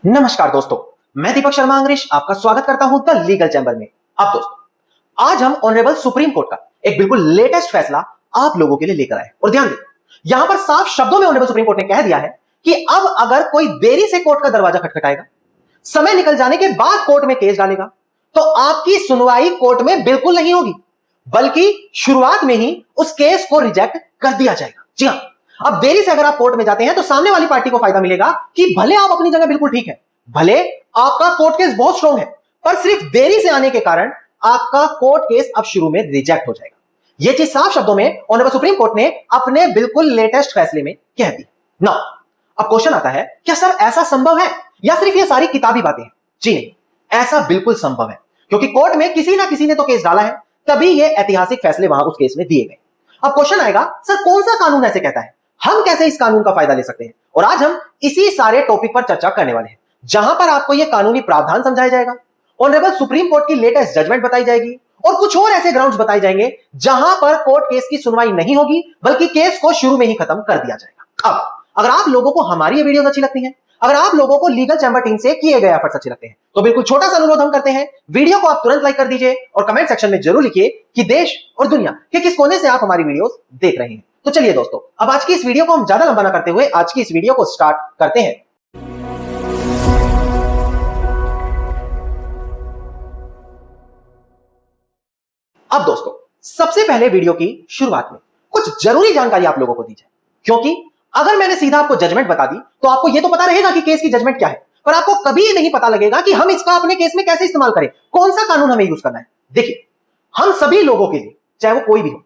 नमस्कार दोस्तों, मैं दीपक शर्मा अंग्रेश आपका स्वागत करता हूं द लीगल चैंबर में। अब दोस्तों, आज हम ऑनरेबल सुप्रीम कोर्ट का एक बिल्कुल लेटेस्ट फैसला आप लोगों के लिए लेकर आए। और ध्यान दें, यहां पर साफ शब्दों में ऑनरेबल सुप्रीम कोर्ट ने कह दिया है कि अब अगर कोई देरी से कोर्ट का दरवाजा खटखटाएगा, समय निकल जाने के बाद कोर्ट में केस डालेगा, तो आपकी सुनवाई कोर्ट में बिल्कुल नहीं होगी, बल्कि शुरुआत में ही उस केस को रिजेक्ट कर दिया जाएगा। जी हां, अब देरी से अगर आप कोर्ट में जाते हैं तो सामने वाली पार्टी को फायदा मिलेगा कि भले आप अपनी जगह बिल्कुल ठीक है, भले आपका कोर्ट केस बहुत स्ट्रांग है, पर सिर्फ देरी से आने के कारण आपका कोर्ट केस अब शुरू में रिजेक्ट हो जाएगा। यह चीज साफ शब्दों में ऑनरेबल सुप्रीम कोर्ट ने अपने बिल्कुल लेटेस्ट फैसले में कह दी ना। अब क्वेश्चन आता है, क्या सर ऐसा संभव है या सिर्फ ये सारी किताबी बातें हैं? जी नहीं, ऐसा बिल्कुल संभव है, क्योंकि कोर्ट में किसी ना किसी ने तो केस डाला है, तभी ये ऐतिहासिक फैसले वहां उस केस में दिए गए। अब क्वेश्चन आएगा, सर कौन सा कानून ऐसे कहता है, हम कैसे इस कानून का फायदा ले सकते हैं? और आज हम इसी सारे टॉपिक पर चर्चा करने वाले हैं, जहां पर आपको यह कानूनी प्रावधान समझाया जाएगा, ऑनरेबल सुप्रीम कोर्ट की लेटेस्ट जजमेंट बताई जाएगी और कुछ और ऐसे ग्राउंड्स बताए जाएंगे जहां पर कोर्ट केस की सुनवाई नहीं होगी, बल्कि केस को शुरू में ही खत्म कर दिया जाएगा। अब अगर आप लोगों को हमारी ये वीडियोस अच्छी लगती हैं, अगर आप लोगों को लीगल चैंबर टीम से किए गए एफर्ट्स अच्छे लगते हैं, तो बिल्कुल छोटा सा अनुरोध हम करते हैं, वीडियो को आप तुरंत लाइक कर दीजिए और कमेंट सेक्शन में जरूर लिखिए कि देश और दुनिया के किस कोने से आप हमारी वीडियोस देख रहे हैं। तो चलिए दोस्तों, अब आज की इस वीडियो को हम ज्यादा लंबा ना करते हुए आज की इस वीडियो को स्टार्ट करते हैं। अब दोस्तों, सबसे पहले वीडियो की शुरुआत में कुछ जरूरी जानकारी आप लोगों को दी जाए, क्योंकि अगर मैंने सीधा आपको जजमेंट बता दी तो आपको यह तो पता रहेगा कि केस की जजमेंट क्या है, पर आपको कभी नहीं पता लगेगा कि हम इसका अपने केस में कैसे इस्तेमाल करें, कौन सा कानून हमें यूज करना है। देखिए, हम सभी लोगों के लिए, चाहे वो कोई भी हो,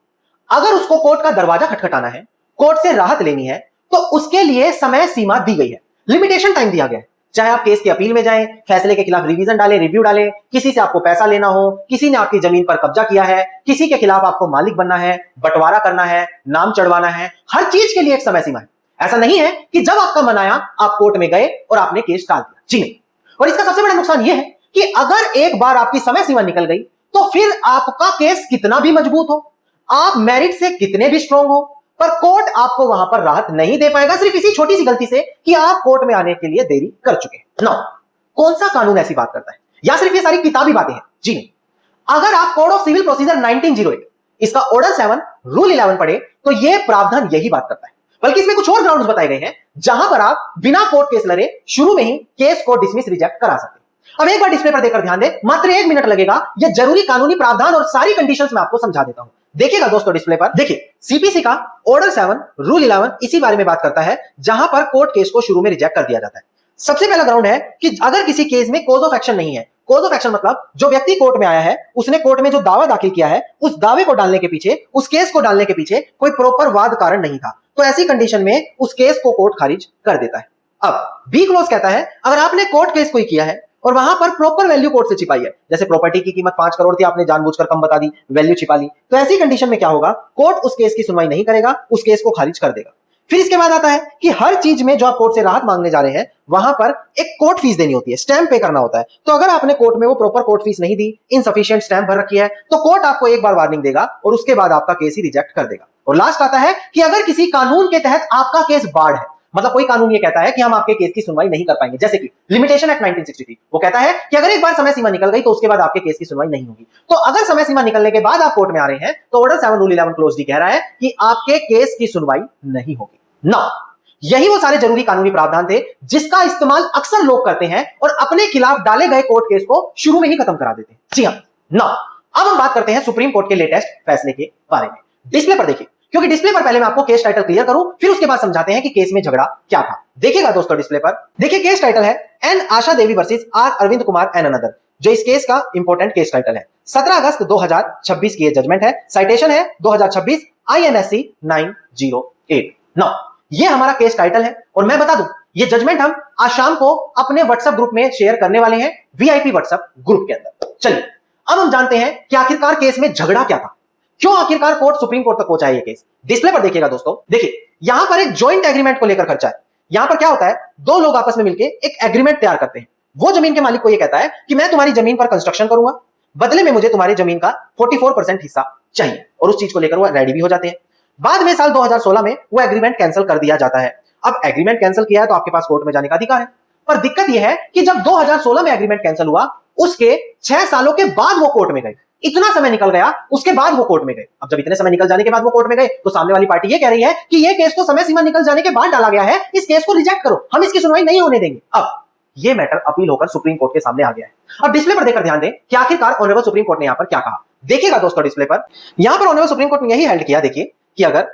अगर उसको कोर्ट का दरवाजा खटखटाना है, कोर्ट से राहत लेनी है, तो उसके लिए समय सीमा दी गई है, लिमिटेशन टाइम दिया गया है। चाहे आप केस की अपील में जाएं, फैसले के खिलाफ रिवीजन डालें, रिव्यू डालें, किसी से आपको पैसा लेना हो, किसी ने आपकी जमीन पर कब्जा किया है, किसी के खिलाफ आपको मालिक बनना है, बंटवारा करना है, नाम चढ़वाना है, हर चीज के लिए एक समय सीमा है। ऐसा नहीं है कि जब आपका मन आया आप कोर्ट में गए और आपने केस टाल दिया। जी नहीं। और इसका सबसे बड़ा नुकसान यह है कि अगर एक बार आपकी समय सीमा निकल गई तो फिर आपका केस कितना भी मजबूत हो, आप मेरिट से कितने भी स्ट्रांग हो, पर कोर्ट आपको वहां पर राहत नहीं दे पाएगा, सिर्फ इसी छोटी सी गलती से कि आप कोर्ट में आने के लिए देरी कर चुके हैं। ना, कौन सा कानून ऐसी बात करता है, या सिर्फ ये सारी किताबी बातें हैं? जी नहीं। अगर आप कोड ऑफ सिविल प्रोसीजर 1908 इसका ऑर्डर 7 रूल 11 पढ़े तो यह प्रावधान यही बात करता है, बल्कि इसमें कुछ और ग्राउंड्स बताए गए हैं जहां पर आप बिना कोर्ट केस लड़े शुरू में ही केस को डिसमिस रिजेक्ट करा सकते हैं। अब एक बार डिस्प्ले पर देखकर ध्यान दें, मात्र 1 मिनट लगेगा, यह जरूरी कानूनी प्रावधान और सारी कंडीशंस मैं आपको समझा देता हूं। देखिएगा दोस्तों डिस्प्ले पर, देखिए सीपीसी का ऑर्डर 7 रूल 11 इसी बारे में बात करता है, जहां पर कोर्ट केस को शुरू में रिजेक्ट कर दिया जाता है। सबसे पहला ग्राउंड है कि अगर किसी केस में कॉज ऑफ एक्शन नहीं है। कॉज ऑफ एक्शन मतलब जो व्यक्ति कोर्ट में आया है, उसने कोर्ट में जो दावा दाखिल किया है, उस दावे को डालने के पीछे, उस केस को डालने के पीछे कोई प्रॉपर वाद कारण नहीं था, तो ऐसी कंडीशन में उस केस को कोर्ट खारिज कर देता है। अब बी क्लॉज कहता है, अगर आपने कोर्ट केस कोई किया है और वहां पर प्रॉपर वैल्यू कोर्ट से छिपाई है, जैसे प्रॉपर्टी की कीमत 5 करोड़ थी, आपने जानबूझकर कम बता दी, वैल्यू छिपा ली, तो ऐसी कंडीशन में क्या होगा, कोर्ट उस केस की सुनवाई नहीं करेगा, उस केस को खारिज कर देगा। फिर इसके बाद आता है कि हर चीज में जो आप कोर्ट से राहत मांगने जा रहे हैं, वहां पर एक कोर्ट फीस देनी होती है, स्टैंप पे करना होता है। तो अगर आपने कोर्ट में वो प्रॉपर कोर्ट फीस नहीं दी, इनसफिशिएंट स्टैंप भर रखी है, तो कोर्ट आपको एक बार वार्निंग देगा और उसके बाद आपका केस ही रिजेक्ट कर देगा। और लास्ट आता है कि अगर किसी कानून के तहत आपका केस बाढ़ है, मतलब कोई कानून ये कहता है कि हम आपके केस की सुनवाई नहीं कर पाएंगे, जैसे कि लिमिटेशन एक्ट 1963, वो कहता है कि अगर एक बार समय सीमा निकल गई तो उसके बाद आपके केस की सुनवाई नहीं होगी। तो अगर समय सीमा निकलने के बाद आप कोर्ट में आ रहे हैं तो ऑर्डर 7 रूल 11 क्लोज डी कह रहा है कि आपके केस की सुनवाई नहीं होगी ना। यही वो सारे जरूरी कानूनी प्रावधान थे जिसका इस्तेमाल अक्सर लोग करते हैं और अपने खिलाफ डाले गए कोर्ट केस को शुरू में ही खत्म करा देते हैं। जी हां ना। अब हम बात करते हैं सुप्रीम कोर्ट के लेटेस्ट फैसले के बारे में। डिस्प्ले पर देखिए, क्योंकि डिस्प्ले पर पहले मैं आपको केस टाइटल क्लियर करूं, फिर उसके बाद समझाते हैं कि केस में झगड़ा क्या था। देखिएगा दोस्तों डिस्प्ले पर, देखिए केस टाइटल है N Asha Devi versus R Arvind Kumar and another, जो इस केस का इंपॉर्टेंट केस टाइटल है। 17 अगस्त 2026 की जजमेंट है, साइटेशन है 2026 INSC 908। ना, ये हमारा केस टाइटल है और मैं बता दूं, ये जजमेंट हम आज शाम को अपने व्हाट्सएप ग्रुप में शेयर करने वाले हैं, VIP व्हाट्सएप ग्रुप के अंदर। चलिए अब हम जानते हैं कि आखिरकार केस में झगड़ा क्या था, क्यों आखिरकार कोर्ट सुप्रीम कोर्ट तक पहुंचा है ये केस। डिस्प्ले पर देखिएगा दोस्तों, देखिए यहां पर एक जॉइंट एग्रीमेंट को लेकर खर्चा है। यहां पर क्या होता है, दो लोग आपस में मिलकर एक एग्रीमेंट तैयार करते हैं। वो जमीन के मालिक को ये कहता है कि मैं तुम्हारी जमीन पर कंस्ट्रक्शन करूंगा, बदले में मुझे तुम्हारी जमीन का 44% हिस्सा चाहिए, और उस चीज को लेकर वो रेडी भी हो जाते हैं। बाद में साल 2016 में वो एग्रीमेंट कैंसिल कर दिया जाता है। अब एग्रीमेंट कैंसिल किया है तो आपके पास कोर्ट में जाने का अधिकार है। पर दिक्कत यह है कि जब 2016 में एग्रीमेंट कैंसिल हुआ, उसके 6 सालों के बाद वो कोर्ट में गए। इतना समय निकल गया, उसके बाद वो कोर्ट में गए। अब जब इतने समय निकल जाने के बाद वो कोर्ट में गए, तो सामने वाली पार्टी ये कह रही है कि ये केस तो समय सीमा निकल जाने के बाद डाला गया है, इस केस को रिजेक्ट करो, हम इसकी सुनवाई नहीं होने देंगे। अब ये मैटर अपील होकर सुप्रीम कोर्ट के सामने आ गया है। अब डिस्प्ले पर देखकर ध्यान दें कि आखिरकार ऑनरेबल सुप्रीम कोर्ट ने यहां पर क्या कहा। देखिएगा दोस्तों डिस्प्ले पर, यहां पर ऑनरेबल सुप्रीम कोर्ट ने यही हेल्ड किया, देखिए, कि अगर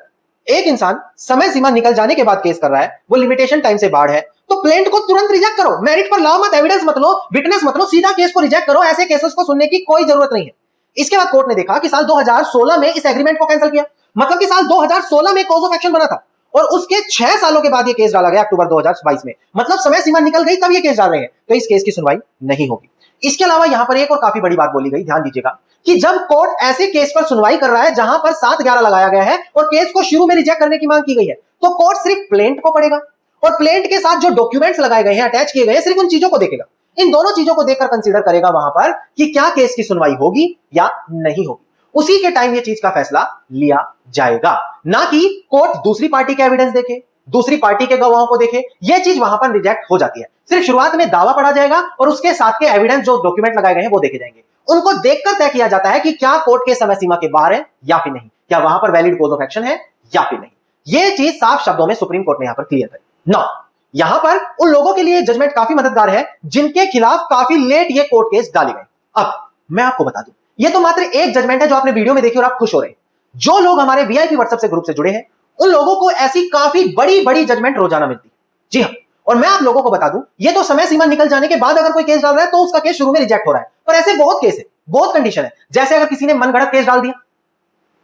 एक इंसान समय सीमा निकल जाने के बाद केस कर रहा है, वो लिमिटेशन टाइम से बाहर है, तो प्लेंट को तुरंत रिजेक्ट करो, मेरिट पर लाओ मत, एविडेंस मत लो, विटनेस मत लो, सीधा केस को रिजेक्ट करो, ऐसे केसेस को सुनने की कोई जरूरत नहीं है। इसके बाद कोर्ट ने देखा कि साल 2016 में इस एग्रीमेंट को कैंसिल किया, मतलब कि साल 2016 में कॉज ऑफ एक्शन बना था और उसके 6 सालों के बाद ये केस डाला गया अक्टूबर 2022 में, मतलब समय सीमा निकल गई तब ये केस डाल रहे हैं, तो इस केस की सुनवाई नहीं होगी। इसके अलावा यहां पर एक और काफी बड़ी बात बोली गई, ध्यान दीजिएगा, कि जब कोर्ट ऐसे केस पर सुनवाई कर रहा है जहां पर 7/11 लगाया गया है और केस को शुरू में रिजेक्ट करने की मांग की गई है, तो कोर्ट सिर्फ प्लेंट को पढ़ेगा और प्लेंट के साथ जो डॉक्यूमेंट्स लगाए गए हैं, अटैच किए गए हैं, सिर्फ उन चीजों को देखेगा। इन दोनों चीजों को देखकर कंसीडर करेगा वहां पर कि क्या केस की सुनवाई होगी या नहीं होगी। उसी के टाइम ये चीज का फैसला लिया जाएगा, ना कि कोर्ट दूसरी पार्टी के एविडेंस देखे, दूसरी पार्टी के गवाहों को देखे। यह चीज वहां पर रिजेक्ट हो जाती है। सिर्फ शुरुआत में दावा पढ़ा जाएगा और उसके साथ के एविडेंस जो डॉक्यूमेंट लगाए गए हैं वो देखे जाएंगे। उनको देखकर तय किया जाता है कि क्या कोर्ट के समय सीमा के बाहर है या फिर नहीं, क्या वहां पर वैलिड कॉज ऑफ एक्शन है या फिर नहीं। यह चीज साफ शब्दों में सुप्रीम कोर्ट ने यहां पर क्लियर करी। नौ, यहां पर उन लोगों के लिए जजमेंट काफी मददगार है जिनके खिलाफ काफी लेट ये कोर्ट केस डाले गए। अब मैं आपको बता दूं, ये तो मात्र एक जजमेंट है जो आपने वीडियो में देखी और आप खुश हो रहे हैं। जो लोग हमारे वीआईपी व्हाट्सएप से ग्रुप से जुड़े हैं, उन लोगों को ऐसी काफी बड़ी बड़ी जजमेंट रोजाना मिलती है। जी हां, और मैं आप लोगों को बता दूं, ये तो समय सीमा निकल जाने के बाद अगर कोई केस डाल रहा है तो उसका केस शुरू में रिजेक्ट हो रहा है, पर ऐसे बहुत केस है, बहुत कंडीशन है। जैसे अगर किसी ने मनगढ़ंत केस डाल दिया,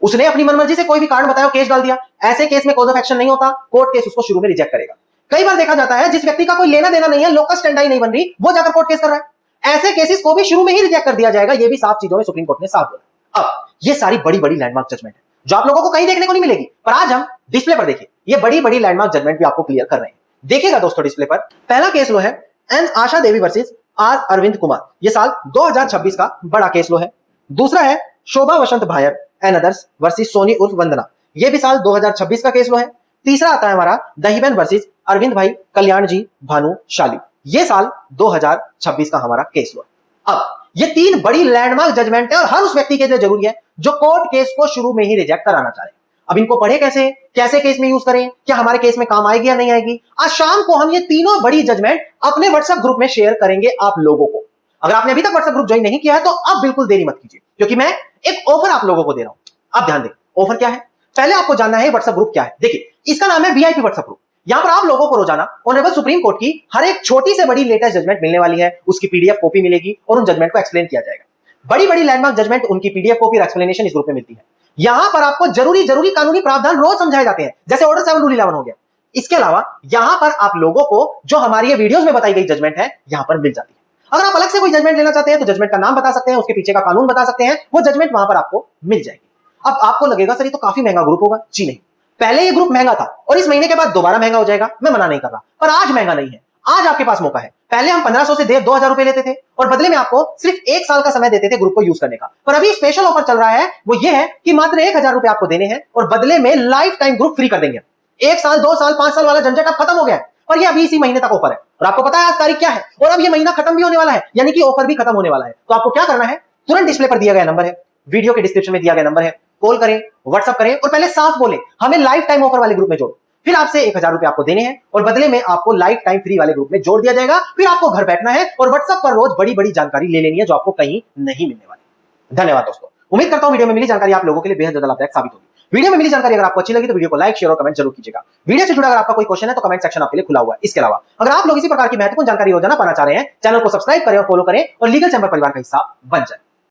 उसने अपनी मनमर्जी से कोई भी कारण बताया केस डाल दिया, ऐसे केस में कॉज ऑफ एक्शन नहीं होता, कोर्ट केस उसको शुरू में रिजेक्ट करेगा। कई बार देखा जाता है जिस व्यक्ति का कोई लेना देना नहीं है, लोकस स्टैंडाई नहीं बन रही, वो जाकर कोर्ट केस कर रहा है, ऐसे केसेस को भी शुरू में ही रिजेक्ट कर दिया जाएगा। ये भी साफ चीजों में सुप्रीम कोर्ट ने साफ बोला। अब ये सारी बड़ी बड़ी लैंडमार्क जजमेंट है जो आप लोगों को कहीं देखने को नहीं मिलेगी, पर आज हम डिस्प्ले पर देखिए ये बड़ी बड़ी लैंडमार्क जजमेंट भी आपको क्लियर कर रहे हैं। देखिएगा दोस्तों डिस्प्ले पर, पहला केस लो है N Asha Devi versus R Arvind Kumar, ये साल 2026 का बड़ा केस लो है। दूसरा है शोभा वसंत भायर एंड अदर्स वर्सेस सोनी उर्फ वंदना, ये भी साल 2026 का केस लो है। तीसरा आता है हमारा दहीबेन वर्सेस अरविंद भाई कल्याण जी भानुशाली, ये साल 2026 का हमारा केस लो है। अब ये तीन बड़ी लैंडमार्क जजमेंट है और हर उस व्यक्ति के लिए जरूरी है जो कोर्ट केस को शुरू में ही रिजेक्ट कराना चाहे। अब इनको पढ़े कैसे, कैसे केस में यूज करें, क्या हमारे केस में काम आएगी या नहीं आएगी, आज शाम को हम ये तीनों बड़ी जजमेंट अपने व्हाट्सएप ग्रुप में शेयर करेंगे आप लोगों को। अगर आपने अभी तक व्हाट्सएप ग्रुप ज्वाइन नहीं किया है तो अब बिल्कुल देरी मत कीजिए, क्योंकि मैं एक ऑफर आप लोगों को दे रहा हूं। अब ध्यान दें, ऑफर क्या है, पहले आपको जानना है व्हाट्सएप ग्रुप क्या है। देखिए, इसका नाम है वीआईपी व्हाट्सएप ग्रुप। यहां पर आप लोगों को रोजाना ऑनरेबल सुप्रीम कोर्ट की हर एक छोटी से बड़ी लेटेस्ट जजमेंट मिलने वाली है, उसकी पीडीएफ कॉपी मिलेगी और उन जजमेंट को एक्सप्लेन किया जाएगा। बड़ी बड़ी लैंडमार्क जजमेंट, उनकी पीडीएफ कॉपी और एक्सप्लेनेशन इस ग्रुप में मिलती है। यहां पर आपको जरूरी कानूनी प्रावधान रोज समझाए जाते हैं, जैसे ऑर्डर 7 रूल 11 हो गया। इसके अलावा यहां पर आप लोगों को जो हमारी ये वीडियोस में बताई गई जजमेंट है यहां पर मिल जाती है। अगर आप अलग से कोई जजमेंट लेना चाहते हैं तो जजमेंट का नाम बता सकते हैं, उसके पीछे का कानून बता सकते हैं, वो जजमेंट वहां पर आपको मिल जाएगी। अब आपको लगेगा सर ये तो काफी महंगा ग्रुप होगा। जी नहीं, पहले ये ग्रुप महंगा था और इस महीने के बाद दोबारा महंगा हो जाएगा, मैं मना नहीं कर रहा, पर आज महंगा नहीं है। आज आपके पास मौका है। पहले हम 1500 से 2000 रुपए लेते थे और बदले में आपको सिर्फ 1 साल का समय देते थे ग्रुप को यूज करने का, पर अभी स्पेशल ऑफर चल रहा है, वो ये है कि मात्र 1000 रुपए आपको देने हैं और बदले में लाइफ टाइम ग्रुप फ्री कर देंगे। 1 साल 2 साल 5 साल वाला झंझट अब खत्म हो गया है और ये अभी इसी महीने तक ऑफर है। और आपको पता है आज तारीख क्या है और अब ये महीना खत्म भी होने वाला है, यानी कि ऑफर भी खत्म होने वाला है। तो आपको क्या करना है, तुरंत डिस्प्ले पर दिया गया नंबर है, वीडियो के डिस्क्रिप्शन में दिया गया नंबर है, कॉल करें, व्हाट्सएप करें और पहले साफ बोले हमें लाइफ टाइम ऑफर वाले ग्रुप में जोड़ो। फिर आपसे 1000 रुपए आपको देने हैं और बदले में आपको लाइफ टाइम फ्री वाले ग्रुप में जोड़ दिया जाएगा। फिर आपको घर बैठना है और व्हाट्सएप पर रोज बड़ी बड़ी जानकारी ले लेनी है जो आपको कहीं नहीं मिलने वाली। धन्यवाद दोस्तों, उम्मीद करता हूं वीडियो में मिली जानकारी आप लोगों के लिए बेहद ज्यादा लाभदायक साबित होगी। वीडियो में मिली जानकारी अगर आपको अच्छी लगी तो वीडियो को लाइक, शेयर और कमेंट जरूर कीजिएगा। वीडियो से जुड़ा अगर आपका कोई क्वेश्चन है तो कमेंट सेक्शन आपके लिए खुला हुआ है। इसके अलावा अगर आप लोग इसी प्रकार की महत्वपूर्ण जानकारी रोजाना पाना चाह रहे हैं, चैनल को सब्सक्राइब करें और फॉलो करें और लीगल चैंबर परिवार का हिस्सा बन जाए।